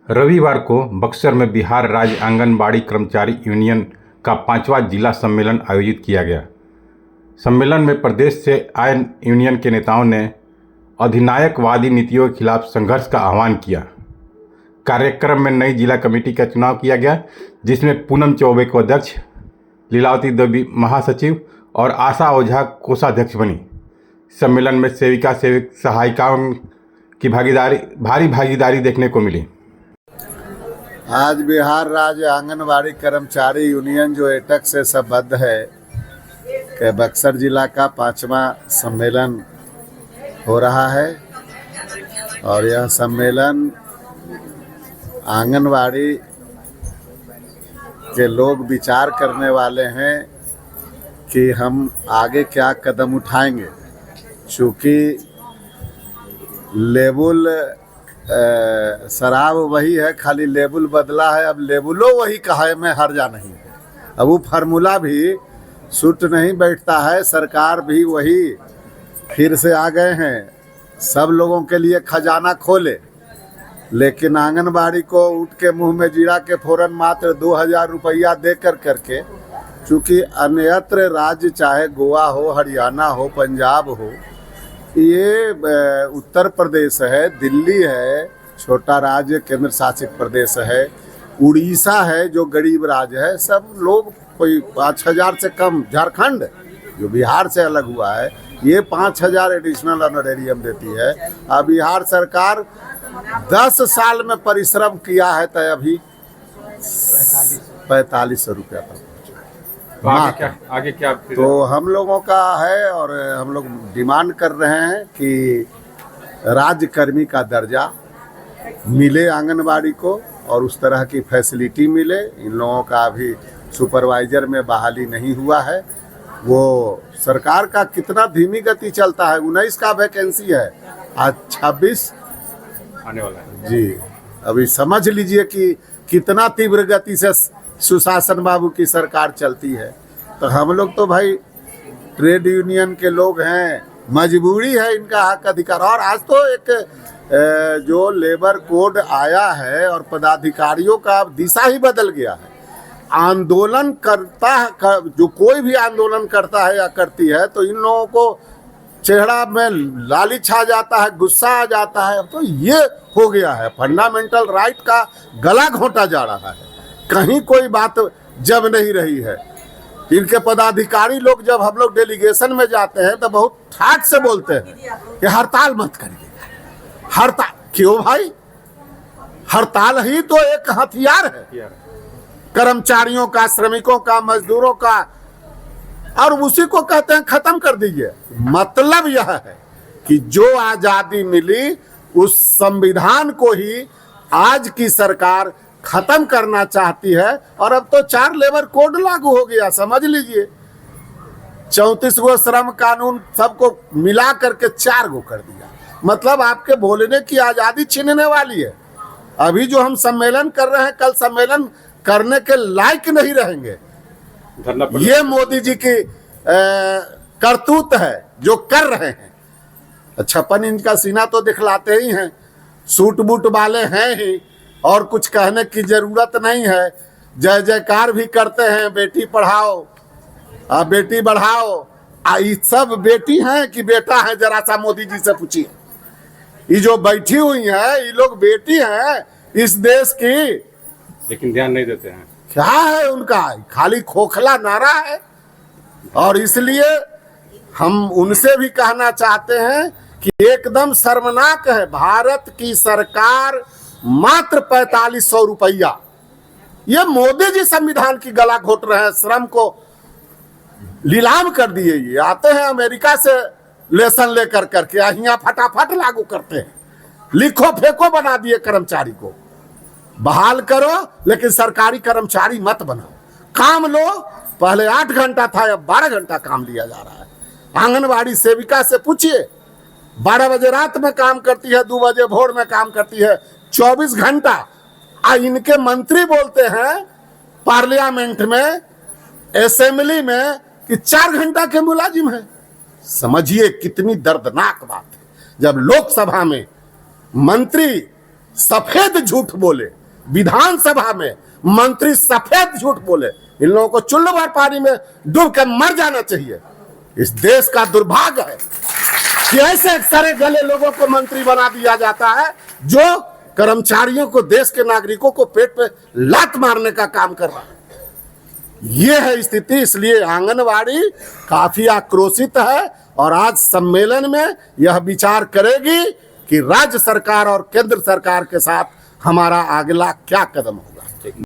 रविवार को बक्सर में बिहार राज्य आंगनबाड़ी कर्मचारी यूनियन का 5वां जिला सम्मेलन आयोजित किया गया। सम्मेलन में प्रदेश से आए यूनियन के नेताओं ने अधिनायकवादी नीतियों के खिलाफ संघर्ष का आह्वान किया। कार्यक्रम में नई जिला कमेटी का चुनाव किया गया, जिसमें पूनम चौबे को अध्यक्ष, लीलावती देवी महासचिव और आशा ओझा कोषाध्यक्ष बनी। सम्मेलन में सेविका सेवक सहायिकाओं की भारी भागीदारी देखने को मिली। आज बिहार राज्य आंगनबाड़ी कर्मचारी यूनियन जो एटक से संबद्ध है कि बक्सर जिला का 5वां सम्मेलन हो रहा है और यह सम्मेलन आंगनबाड़ी के लोग विचार करने वाले हैं कि हम आगे क्या कदम उठाएंगे। चूँकि लेबुल शराब वही है, खाली लेबुल बदला है। अब लेबुलो वही कहा है, मैं हर जा नहीं है। अब वो फार्मूला भी सूट नहीं बैठता है। सरकार भी वही फिर से आ गए हैं, सब लोगों के लिए खजाना खोले, लेकिन आंगनबाड़ी को उठ के मुंह में जीरा के फौरन मात्र 2000 रुपया दे करके, चूँकि अन्यत्र राज्य चाहे गोवा हो, हरियाणा हो, पंजाब हो, ये उत्तर प्रदेश है, दिल्ली है, छोटा राज्य केंद्र शासित प्रदेश है, उड़ीसा है जो गरीब राज्य है, सब लोग कोई 5000 से कम, झारखंड जो बिहार से अलग हुआ है ये 5000 एडिशनल ऑनरेरियम देती है। अब बिहार सरकार 10 साल में परिश्रम किया है तो अभी 4500 रुपया तक। तो आगे क्या तो हम लोगों का है और हम लोग डिमांड कर रहे हैं कि राज्य कर्मी का दर्जा मिले आंगनबाड़ी को और उस तरह की फैसिलिटी मिले। इन लोगों का अभी सुपरवाइजर में बहाली नहीं हुआ है। वो सरकार का कितना धीमी गति चलता है। 19 का वैकेंसी है, आज 26 आने वाला है जी। अभी समझ लीजिए कि कितना तीव्र गति से सुशासन बाबू की सरकार चलती है। तो हम लोग तो भाई ट्रेड यूनियन के लोग हैं, मजबूरी है इनका हक अधिकार। और आज तो एक जो लेबर कोड आया है और पदाधिकारियों का दिशा ही बदल गया है। आंदोलन करता है, जो कोई भी आंदोलन करता है या करती है तो इन लोगों को चेहरा में लाली छा जाता है, गुस्सा आ जाता है। तो ये हो गया है, फंडामेंटल राइट का गला घोंटा जा रहा है। कहीं कोई बात जब नहीं रही है। इनके पदाधिकारी लोग जब हम लोग डेलीगेशन में जाते हैं तो बहुत ठाट से बोलते हैं कि हड़ताल मत करिए। हड़ताल क्यों भाई? हड़ताल ही तो एक हथियार है कर्मचारियों का, श्रमिकों का, मजदूरों का, और उसी को कहते हैं खत्म कर दीजिए। मतलब यह है कि जो आजादी मिली उस संविधान को ही आज की सरकार खत्म करना चाहती है। और अब तो 4 लेबर कोड लागू हो गया, समझ लीजिए। 34 गो श्रम कानून सबको मिला करके 4 गो कर दिया। मतलब आपके बोलने की आजादी छीनने वाली है। अभी जो हम सम्मेलन कर रहे हैं, कल सम्मेलन करने के लायक नहीं रहेंगे। ये मोदी जी की करतूत है जो कर रहे हैं। 56 इंच का सीना तो दिखलाते ही हैं, सूट बूट वाले हैं ही, और कुछ कहने की जरूरत नहीं है। जय जयकार भी करते हैं, बेटी पढ़ाओ बेटी बढ़ाओ। ये सब बेटी हैं कि बेटा है? जरा सा मोदी जी से पूछिए। ये जो बैठी हुई है ये लोग बेटी हैं इस देश की, लेकिन ध्यान नहीं देते हैं। क्या है उनका? खाली खोखला नारा है। और इसलिए हम उनसे भी कहना चाहते हैं कि एकदम शर्मनाक है, भारत की सरकार मात्र 4500 रुपया, ये मोदी जी संविधान की गला घोट रहे हैं। श्रम को नीलाम कर दिए। ये आते हैं अमेरिका से लेसन लेकर करके यहाँ फटाफट लागू करते हैं। लिखो फेंको बना दिए कर्मचारी को। बहाल करो लेकिन सरकारी कर्मचारी मत बनाओ। काम लो, पहले 8 घंटा था, अब 12 घंटा काम लिया जा रहा है। आंगनबाड़ी सेविका से पूछिए, 12 बजे रात में काम करती है, 2 बजे भोर में काम करती है, 24 घंटा। इनके मंत्री बोलते हैं पार्लियामेंट में, असेंबली में कि 4 घंटा के मुलाजिम है। समझिए कितनी दर्दनाक बात है। जब लोकसभा में मंत्री सफेद झूठ बोले, विधानसभा में मंत्री सफेद झूठ बोले, इन लोगों को चुल्लू भर पानी में डूब कर मर जाना चाहिए। इस देश का दुर्भाग्य है कि ऐसे सड़े गले लोगों को मंत्री बना दिया जाता है जो कर्मचारियों को, देश के नागरिकों को पेट पे लात मारने का काम कर रहा है। ये है स्थिति। इसलिए आंगनवाड़ी काफी आक्रोशित है और आज सम्मेलन में यह विचार करेगी कि राज्य सरकार और केंद्र सरकार के साथ हमारा अगला क्या कदम होगा।